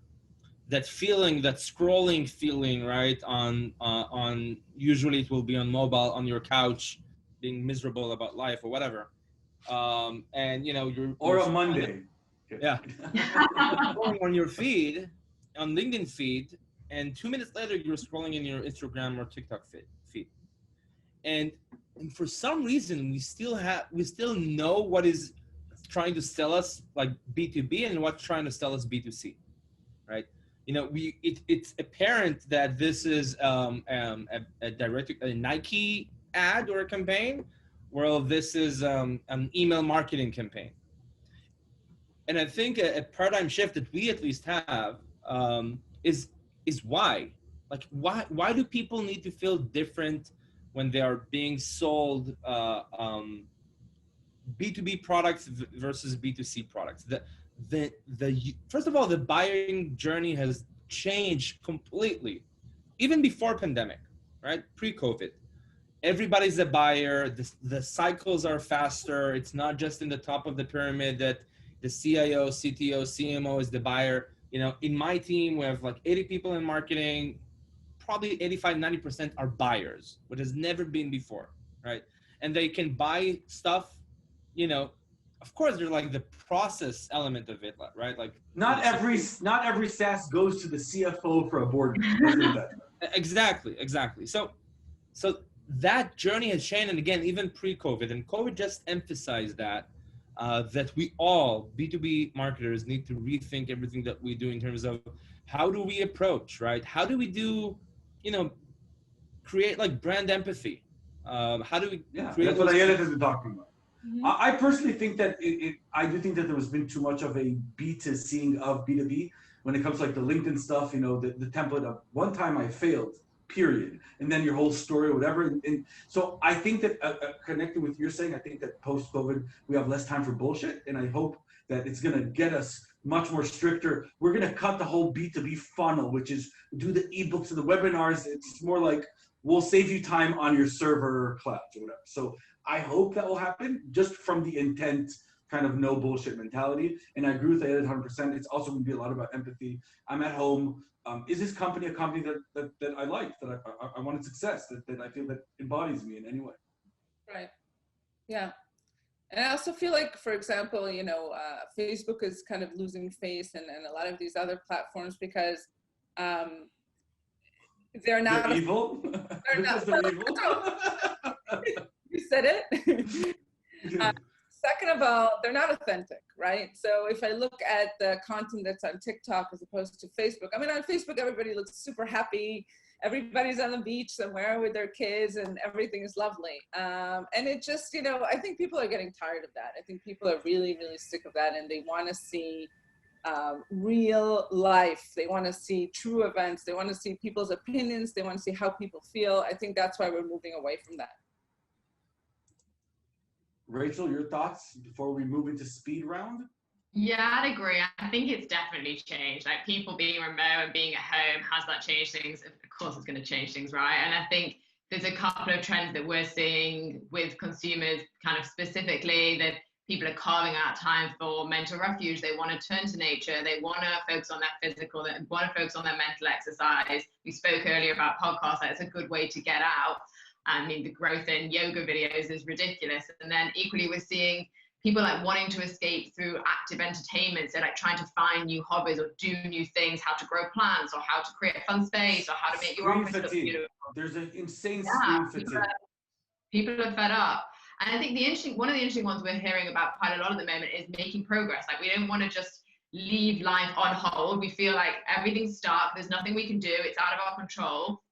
that feeling, that scrolling feeling, right? On usually it will be on mobile, on your couch, being miserable about life or whatever. And you know, you're a Monday. Yeah. Scrolling on your feed, on LinkedIn feed, and 2 minutes later you're scrolling in your Instagram or TikTok feed. And for some reason we still know what is trying to sell us like B2B and what's trying to sell us B2C, right? You know, it's apparent that this is a Nike ad or a campaign, well, this is an email marketing campaign. And I think a paradigm shift that we at least have is why. Like, why do people need to feel different when they are being sold B2B products versus B2C products? First of all, the buying journey has changed completely, even before pandemic, right? Pre-COVID. Everybody's a buyer. The cycles are faster. It's not just in the top of the pyramid that the CIO, CTO, CMO is the buyer. You know, in my team, we have like 80 people in marketing, probably 85, 90% are buyers, which has never been before, right? And they can buy stuff, you know, of course, there's like the process element of it, right? Like not every SaaS goes to the CFO for a board meeting. Exactly. So that journey has changed, and again, even pre-COVID, and COVID just emphasized that we all B2B marketers need to rethink everything that we do in terms of how do we approach, right? How do we do, you know, create like brand empathy? How do we create? That's what Ayelet has been talking about. Mm-hmm. I personally think that I do think that there has been too much of a B2C of B2B when it comes to like the LinkedIn stuff, you know, the template of one time I failed, period, and then your whole story or whatever. And so I think that connected with your saying, I think that post-COVID we have less time for bullshit, and I hope that it's going to get us much more stricter. We're going to cut the whole B2B funnel, which is do the ebooks and the webinars. It's more like we'll save you time on your server clouds or whatever. So I hope that will happen just from the intent kind of no bullshit mentality. And I agree with that 100%. It's also going to be a lot about empathy. I'm at home. Is this company a company that I like, that I wanted success, that I feel that embodies me in any way? Right. Yeah. And I also feel like, for example, you know, Facebook is kind of losing face, and a lot of these other platforms, because they're not evil. They're not, they're evil. You said it. Second of all, they're not authentic, right? So if I look at the content that's on TikTok as opposed to Facebook, I mean, on Facebook, everybody looks super happy. Everybody's on the beach somewhere with their kids and everything is lovely. And it just, you know, I think people are getting tired of that. I think people are really, really sick of that, and they want to see real life. They want to see true events. They want to see people's opinions. They want to see how people feel. I think that's why we're moving away from that. Rachel, your thoughts before we move into speed round? Yeah, I'd agree. I think it's definitely changed. Like, people being remote and being at home, has that changed things? Of course it's going to change things, right? And I think there's a couple of trends that we're seeing with consumers, kind of specifically, that people are carving out time for mental refuge. They want to turn to nature. They want to focus on their physical. They want to focus on their mental exercise. We spoke earlier about podcasts. That's a good way to get out. I mean, the growth in yoga videos is ridiculous. And then equally, we're seeing people like wanting to escape through active entertainment. So like trying to find new hobbies or do new things, how to grow plants or how to create a fun space or how to make your office look beautiful. There's an insane screen fatigue. People are fed up. And I think one of the interesting ones we're hearing about quite a lot at the moment is making progress. Like, we don't want to just leave life on hold. We feel like everything's stuck. There's nothing we can do. It's out of our control.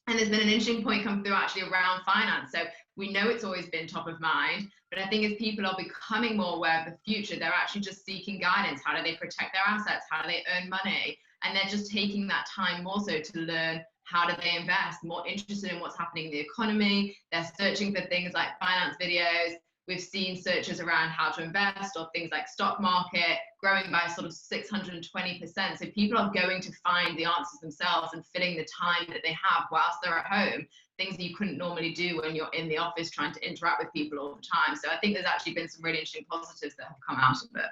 And there's been an interesting point come through actually around finance. So we know it's always been top of mind, but I think as people are becoming more aware of the future, they're actually just seeking guidance. How do they protect their assets? How do they earn money? And they're just taking that time more so to learn how do they invest, more interested in what's happening in the economy. They're searching for things like finance videos. We've seen searches around how to invest or things like stock market growing by sort of 620%. So people are going to find the answers themselves and filling the time that they have whilst they're at home, things that you couldn't normally do when you're in the office trying to interact with people all the time. So I think there's actually been some really interesting positives that have come out of it.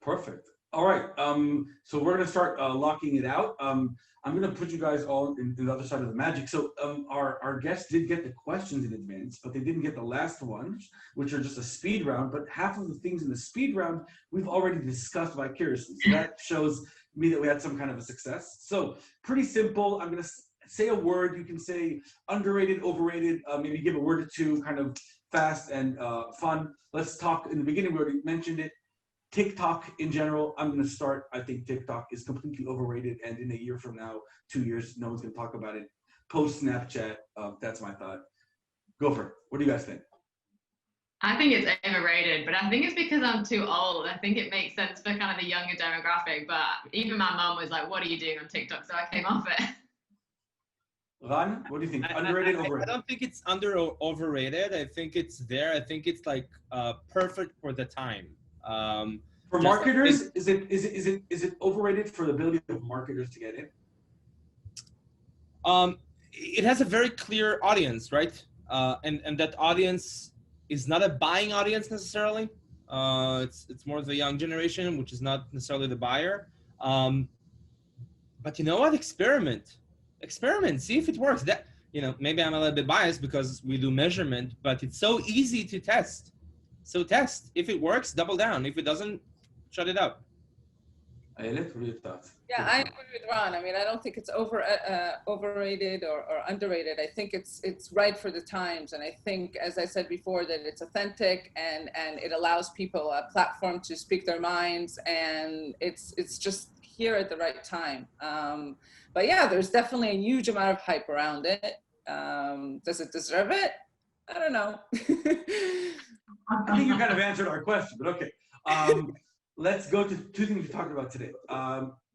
Perfect. All right. So we're going to start locking it out. I'm going to put you guys all in the other side of the magic. So our guests did get the questions in advance, but they didn't get the last one, which are just a speed round. But half of the things in the speed round, we've already discussed vicariously. So that shows me that we had some kind of a success. So pretty simple. I'm going to say a word. You can say underrated, overrated, maybe give a word or two, kind of fast and fun. Let's talk. In the beginning, we already mentioned it. TikTok in general, I'm going to start. I think TikTok is completely overrated, and in a year from now, 2 years, no one's going to talk about it. Post Snapchat, that's my thought. Go for it. What do you guys think? I think it's overrated, but I think it's because I'm too old. I think it makes sense for kind of the younger demographic, but even my mum was like, what are you doing on TikTok? So I came off it. Ran, what do you think? Underrated, overrated? I don't think it's overrated. I think it's there. I think it's like perfect for the time. For marketers, is it overrated for the ability of marketers to get in? It has a very clear audience, right? And that audience is not a buying audience necessarily. It's more of the young generation, which is not necessarily the buyer. But you know what? Experiment, see if it works. That, you know, maybe I'm a little bit biased because we do measurement, but it's so easy to test. So test. If it works, double down. If it doesn't, shut it out. Ayelet, what are your thoughts? Yeah, I agree with Ron. I mean, I don't think it's overrated or underrated. I think it's right for the times. And I think, as I said before, that it's authentic and it allows people a platform to speak their minds, and it's just here at the right time. But yeah, there's definitely a huge amount of hype around it. Does it deserve it? I don't know. I think you kind of answered our question, but okay. Let's go to two things we talked about today.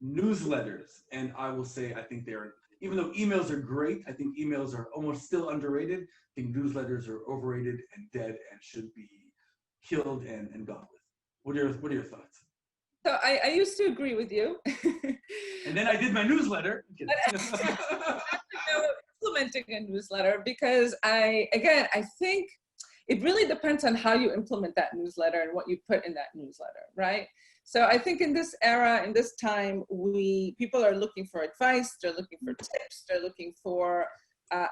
Newsletters, and I will say I think they're, even though emails are great, I think emails are almost still underrated. I think newsletters are overrated and dead and should be killed and gone with. What are your thoughts? So I used to agree with you. And then I did my newsletter. Implementing a newsletter because I think it really depends on how you implement that newsletter and what you put in that newsletter, right? So I think in this era, in this time, people are looking for advice, they're looking for tips, they're looking for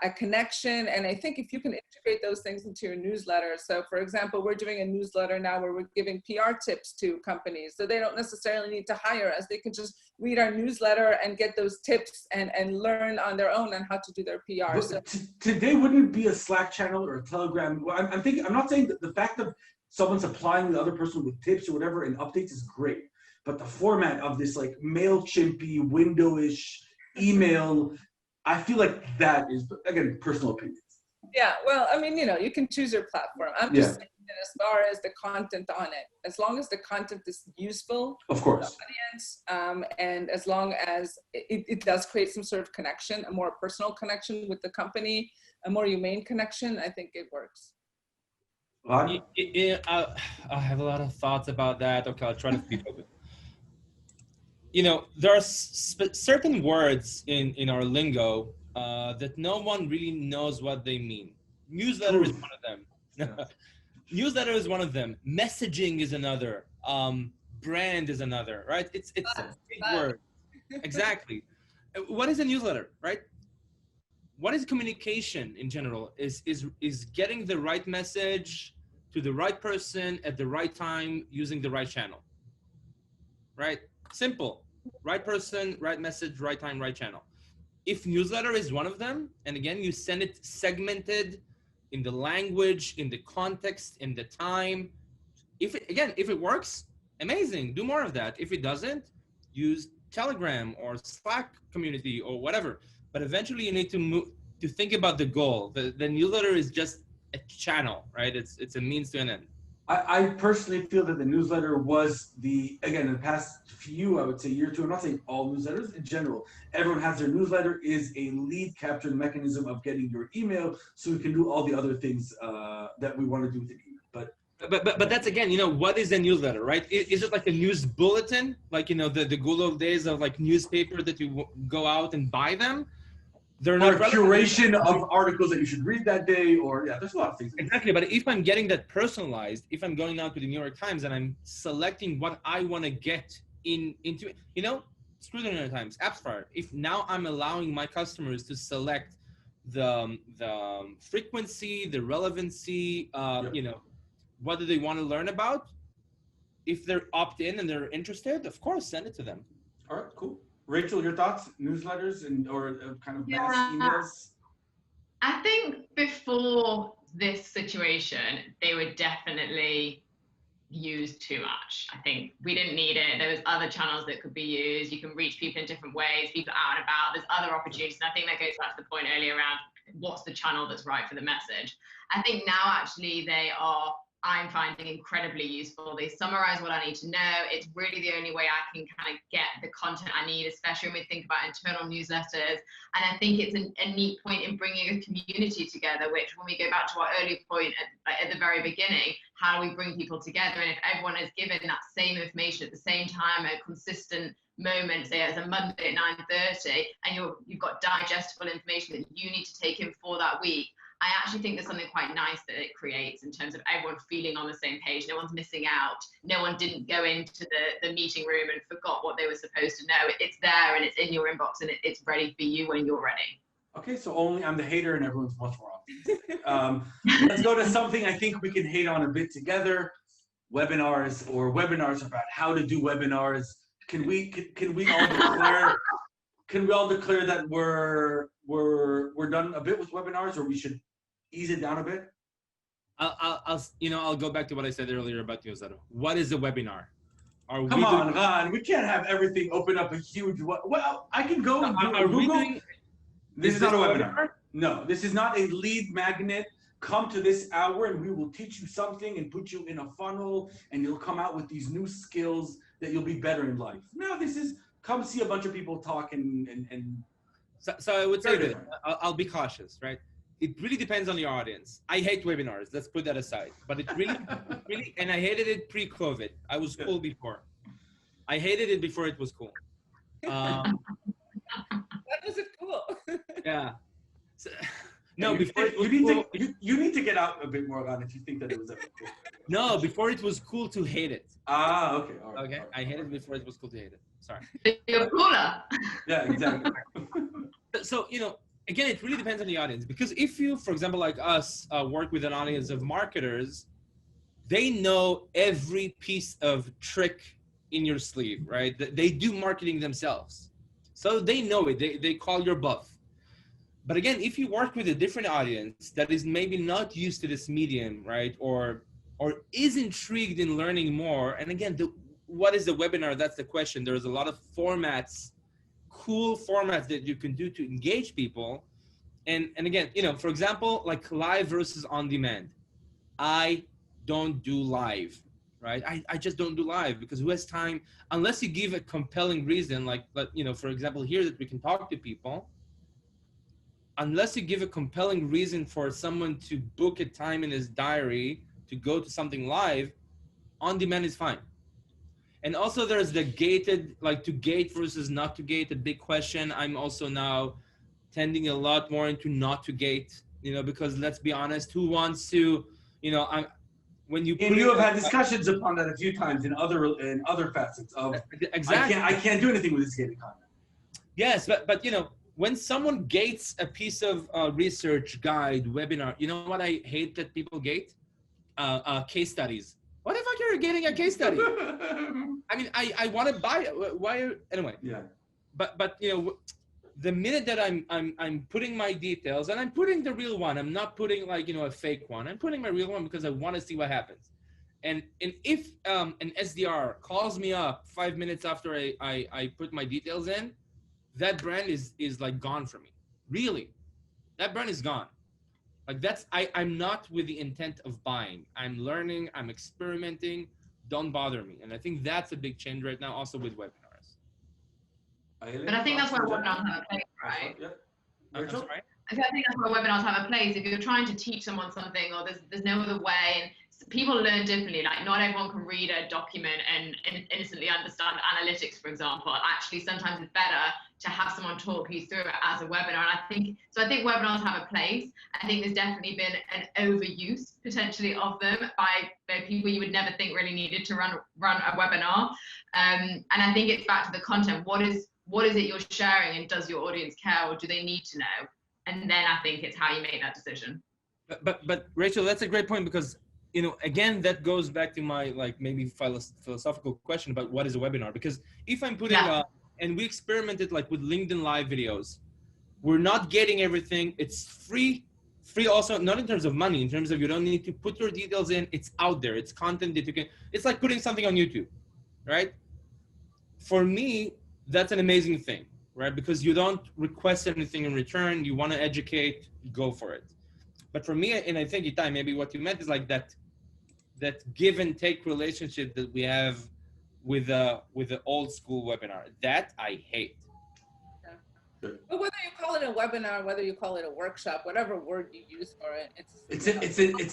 a connection. And I think if you can integrate those things into your newsletter. So for example, we're doing a newsletter now where we're giving PR tips to companies. So they don't necessarily need to hire us. They can just read our newsletter and get those tips and learn on their own on how to do their PR. So today wouldn't be a Slack channel or a Telegram. Well, I'm thinking, I'm not saying that the fact of someone supplying the other person with tips or whatever and updates is great, but the format of this like MailChimpy, window-ish email, I feel like that is, again, personal opinions. Yeah, well, I mean, you can choose your platform. I'm just saying that as far as the content on it, as long as the content is useful of course, to the audience, and as long as it does create some sort of connection, a more personal connection with the company, a more humane connection, I think it works. I have a lot of thoughts about that. Okay, I'll try to be focused. There are certain words in our lingo that no one really knows what they mean. Newsletter is one of them. Newsletter is one of them. Messaging is another. Brand is another, right? It's a big word. Exactly. What is a newsletter, right? What is communication in general? Is getting the right message to the right person at the right time using the right channel, right? Simple. Right person, right message, right time, right channel. If newsletter is one of them, and again, you send it segmented in the language, in the context, in the time. If it works, amazing. Do more of that. If it doesn't, use Telegram or Slack community or whatever. But eventually you need to think about the goal. The newsletter is just a channel, right? It's a means to an end. I personally feel that the newsletter was in the past few, I would say year or two, I'm not saying all newsletters, in general, everyone has their newsletter is a lead capture mechanism of getting your email so we can do all the other things that we want to do with the email. But that's again, what is a newsletter, right? Is it like a news bulletin? Like, the good old days of like newspaper that you go out and buy them? They're not a curation of articles that you should read that day, or there's a lot of things. Exactly, but if I'm getting that personalized, if I'm going out to the New York Times and I'm selecting what I want to get into, screw the New York Times, AppsFire. If now I'm allowing my customers to select the frequency, the relevancy, what do they want to learn about? If they're opt-in and they're interested, of course, send it to them. All right, cool. Rachel, your thoughts? Newsletters or kind of mass emails? I think before this situation, they were definitely used too much. I think we didn't need it. There was other channels that could be used. You can reach people in different ways, people out and about. There's other opportunities. And I think that goes back to the point earlier around what's the channel that's right for the message. I think now actually I'm finding incredibly useful. They summarize what I need to know. It's really the only way I can kind of get the content I need, especially when we think about internal newsletters. And I think it's a neat point in bringing a community together, which when we go back to our earlier point at the very beginning, how do we bring people together? And if everyone is given that same information at the same time, a consistent moment, say it's a Monday at 9:30, and you've got digestible information that you need to take in for that week, I actually think there's something quite nice that it creates in terms of everyone feeling on the same page. No one's missing out. No one didn't go into the meeting room and forgot what they were supposed to know. It's there and it's in your inbox and it's ready for you when you're ready. Okay, so only I'm the hater and everyone's much more optimistic. Let's go to something I think we can hate on a bit together. Webinars about how to do webinars. Can we all declare that we're done a bit with webinars, or we should ease it down a bit? I'll go back to what I said earlier about newsletter. What is a webinar? Come on, Ran. We can't have everything open up a huge. Well, I can go and Google. This is not a webinar. No, this is not a lead magnet. Come to this hour and we will teach you something and put you in a funnel and you'll come out with these new skills that you'll be better in life. No, this is come see a bunch of people talk and So I would say that I'll be cautious, right? It really depends on your audience. I hate webinars. Let's put that aside. But it really, and I hated it pre-COVID. I was cool before. I hated it before it was cool. That was it cool. Yeah. So, No, You, before it was you need cool. to you need to get out a bit more on if you think that it was ever cool. No, before it was cool to hate it. Ah, okay, all right. Okay, all right, I hated all it before it was cool to hate it. Sorry. You're cooler. Yeah, exactly. So, again, it really depends on the audience, because if you, for example, like us, work with an audience of marketers, they know every piece of trick in your sleeve, right? They do marketing themselves. So they know it, they call your bluff. But again, if you work with a different audience that is maybe not used to this medium, right? Or is intrigued in learning more. And again, what is the webinar? That's the question. There's a lot of formats, cool formats that you can do to engage people. And again, for example, like live versus on demand. I don't do live, right? I just don't do live, because who has time, unless you give a compelling reason, like, for example, here, that we can talk to people. Unless you give a compelling reason for someone to book a time in his diary to go to something live, on demand is fine. And also there's the gated, like to gate versus not to gate, a big question. I'm also now tending a lot more into not to gate, because let's be honest, who wants to, when you And you have had discussions upon that a few times in other facets of exactly. I can't do anything with this gated content. Yes, but when someone gates a piece of research guide, webinar, you know what I hate that people gate? Case studies. What the fuck are you getting a case study? I mean, I want to buy it. Why? Anyway. Yeah. But the minute that I'm putting my details, and I'm putting the real one, I'm not putting like a fake one. I'm putting my real one because I want to see what happens. And if an SDR calls me up 5 minutes after I put my details in, that brand is like gone for me. Really, that brand is gone. Like I'm not with the intent of buying. I'm learning, I'm experimenting. Don't bother me. And I think that's a big change right now, also with webinars. But I think that's where webinars have a place, right? Yeah. I'm sorry? I think that's where webinars have a place. If you're trying to teach someone something, or there's no other way, and people learn differently. Like, not everyone can read a document and instantly understand analytics, for example. Actually, sometimes it's better to have someone talk you through it as a webinar. And I think webinars have a place. I think there's definitely been an overuse potentially of them by people you would never think really needed to run a webinar. And I think it's back to the content. What is it you're sharing, and does your audience care, or do they need to know? And then I think it's how you make that decision. But Rachel, that's a great point, because again, that goes back to my maybe philosophical question about what is a webinar. Because if I'm putting and we experimented with LinkedIn live videos, we're not getting everything. It's free also, not in terms of money, in terms of you don't need to put your details in. It's out there. It's content that you can. It's like putting something on YouTube, right? For me, that's an amazing thing, right? Because you don't request anything in return. You want to educate, go for it. But for me, and I think, Itai, maybe what you meant is like that give and take relationship that we have with the old school webinar. That I hate. Yeah. But whether you call it a webinar, whether you call it a workshop, whatever word you use for it, it's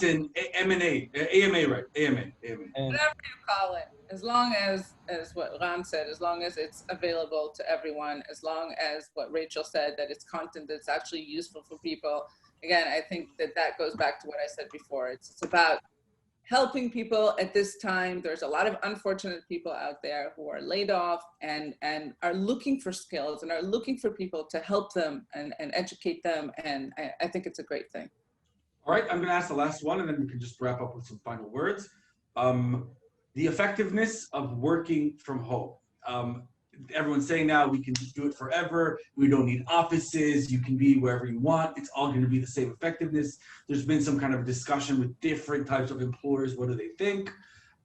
an AMA, right? AMA. Whatever you call it, as long as what Ram said, as long as it's available to everyone, as long as what Rachel said, that it's content that's actually useful for people. Again, I think that goes back to what I said before. It's about helping people at this time. There's a lot of unfortunate people out there who are laid off and are looking for skills and are looking for people to help them and educate them. And I think it's a great thing. All right, I'm going to ask the last one, and then we can just wrap up with some final words. The effectiveness of working from home. Everyone's saying now we can just do it forever. We don't need offices. You can be wherever you want. It's all going to be the same effectiveness. There's been some kind of discussion with different types of employers. What do they think?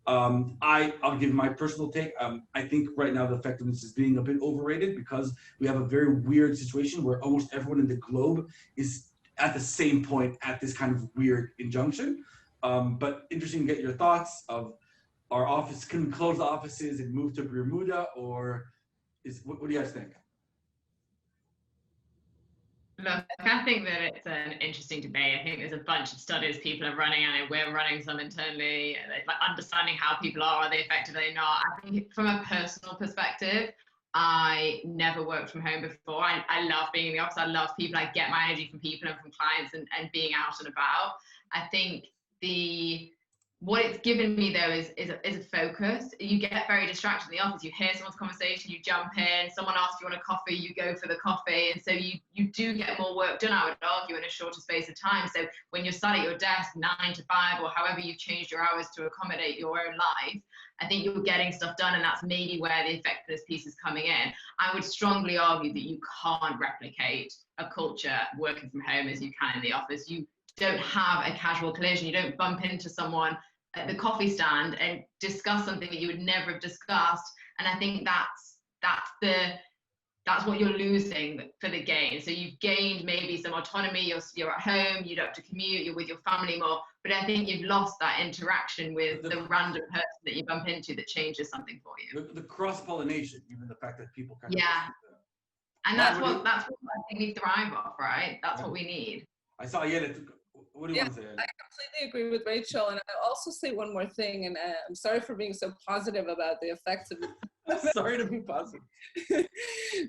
I'll give my personal take. I think right now the effectiveness is being a bit overrated, because we have a very weird situation where almost everyone in the globe is at the same point at this kind of weird injunction. But interesting to get your thoughts of our office. Can we close the offices and move to Bermuda, or what do you guys think? Look, I think that it's an interesting debate. I think there's a bunch of studies people are running, and we're running some internally, like understanding how people are they effective, are they not. I think from a personal perspective, I never worked from home before. I love being in the office. I love people. I get my energy from people and from clients and being out and about. I think what it's given me though is a focus. You get very distracted in the office. You hear someone's conversation, you jump in. Someone asks you want a coffee, you go for the coffee, and so you do get more work done, I would argue, in a shorter space of time. So when you're sat at your desk 9 to 5 or however you've changed your hours to accommodate your own life, I think you're getting stuff done, and that's maybe where the effectiveness piece is coming in. I would strongly argue that you can't replicate a culture working from home as you can in the office. You don't have a casual collision. You don't bump into someone at the coffee stand and discuss something that you would never have discussed. And I think that's what you're losing for the gain. So you've gained maybe some autonomy. You're at home. You don't have to commute. You're with your family more. But I think you've lost that interaction with the random person that you bump into that changes something for you. The cross-pollination, even the fact that people kind of and that's what I think we thrive off, right? That's what we need. I saw what do you want to say? I completely agree with Rachel, and I'll also say one more thing, and I'm sorry for being so positive about the effects of it. Sorry to be positive.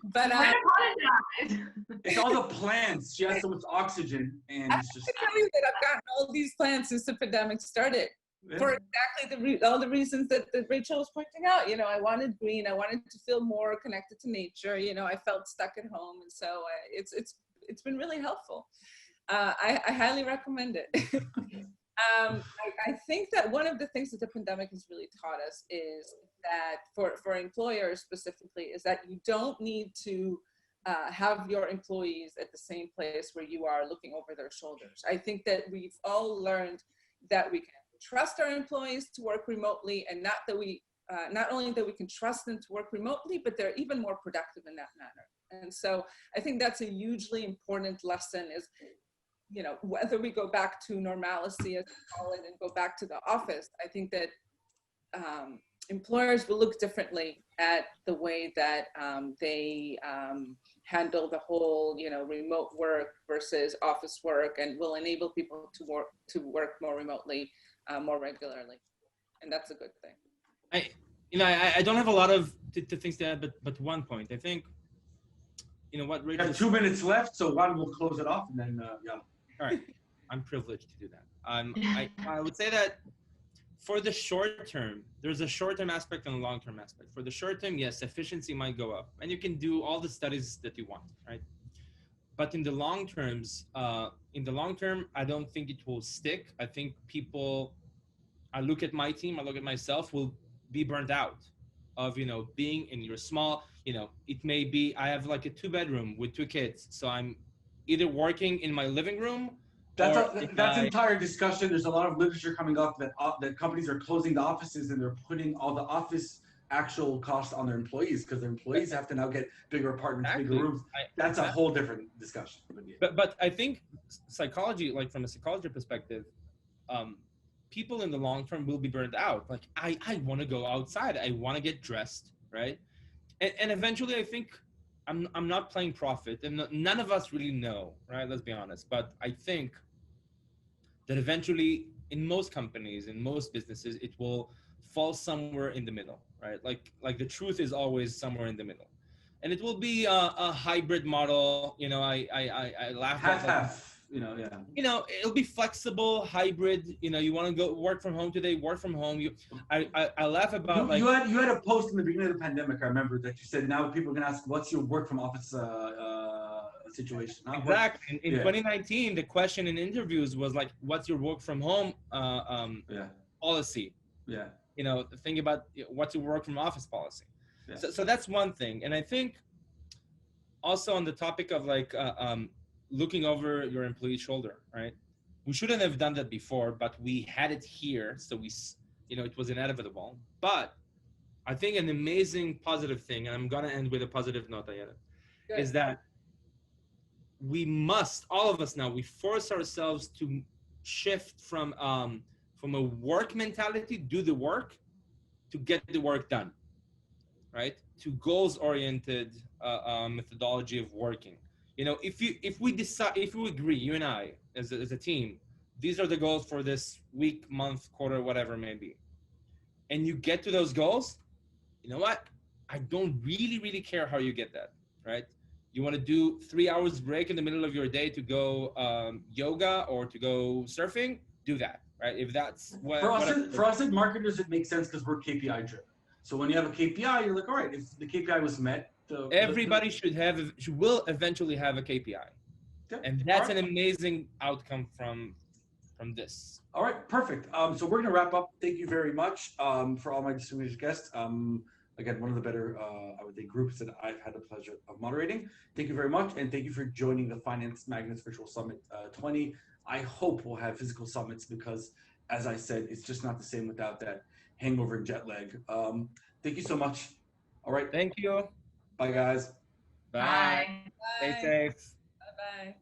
But I apologize. It's all the plants. She has so much oxygen, and it's just. I tell you that I've gotten all these plants since the pandemic started. Yeah. For exactly all the reasons that Rachel was pointing out. You know, I wanted green. I wanted to feel more connected to nature. You know, I felt stuck at home, and so it's been really helpful. I highly recommend it. I think that one of the things that the pandemic has really taught us is that for employers specifically is that you don't need to have your employees at the same place where you are looking over their shoulders. I think that we've all learned that we can trust our employees to work remotely, and not only that we can trust them to work remotely, but they're even more productive in that manner. And so I think that's a hugely important lesson is, you know, whether we go back to normalcy, as we call it, and go back to the office, I think that employers will look differently at the way that they handle the whole, you know, remote work versus office work, and will enable people to work more remotely, more regularly, and that's a good thing. I don't have a lot of things to add, but one point, I think, you know what, Rachel, we have 2 minutes left, so one will close it off, and then yeah. All right, I'm privileged to do that. I would say that for the short term, there's a short-term aspect and a long-term aspect. For the short term, yes, efficiency might go up, and you can do all the studies that you want, right? But in the long term, I don't think it will stick. I think people, I look at my team, I look at myself, will be burnt out of, you know, being in your small, you know, it may be, I have like a 2-bedroom with 2 kids. So I'm either working in my living room. That's entire discussion. There's a lot of literature coming up that companies are closing the offices and they're putting all the office actual costs on their employees, because their employees have to now get bigger apartments, bigger rooms. That's a whole different discussion. But I think psychology, like from a psychology perspective, people in the long term will be burned out. Like I want to go outside. I want to get dressed, right? And eventually, I think I'm not playing profit, and none of us really know, right? Let's be honest. But I think that eventually, in most companies, in most businesses, it will fall somewhere in the middle, right? Like the truth is always somewhere in the middle, and it will be a hybrid model. You know, I laugh at half. You know, yeah. You know, it'll be flexible, hybrid. You know, you want to go work from home today, work from home. I laugh about you had a post in the beginning of the pandemic. I remember that you said now people are gonna ask, "What's your work from office situation?" Exactly. In 2019, the question in interviews was like, "What's your work from home policy?" Yeah. You know, think about what's your work from office policy. Yeah. So that's one thing, and I think also on the topic of like. Looking over your employee's shoulder, right? We shouldn't have done that before, but we had it here. So it was inevitable. But I think an amazing positive thing, and I'm going to end with a positive note, Ayana, is that we must, all of us now, we force ourselves to shift from a work mentality, do the work, to get the work done, right? To goals-oriented methodology of working. You know, if we agree, you and I, as a team, these are the goals for this week, month, quarter, whatever it may be, and you get to those goals, you know what? I don't really care how you get that, right? You want to do 3 hours break in the middle of your day to go yoga or to go surfing, do that, right? If that's For us, whatever. for us as marketers, it makes sense because we're KPI driven. So when you have a KPI, you're like, all right, if the KPI was met, Everybody will eventually have a KPI, and that's an amazing outcome from this. All right, perfect. So we're going to wrap up. Thank you very much for all my distinguished guests. Again, one of the better, I would think, groups that I've had the pleasure of moderating. Thank you very much, and thank you for joining the Finance Magnets Virtual Summit 20. I hope we'll have physical summits because, as I said, it's just not the same without that hangover and jet lag. Thank you so much. All right. Thank you. Bye, guys. Bye. Bye. Stay Bye. safe. Bye-bye.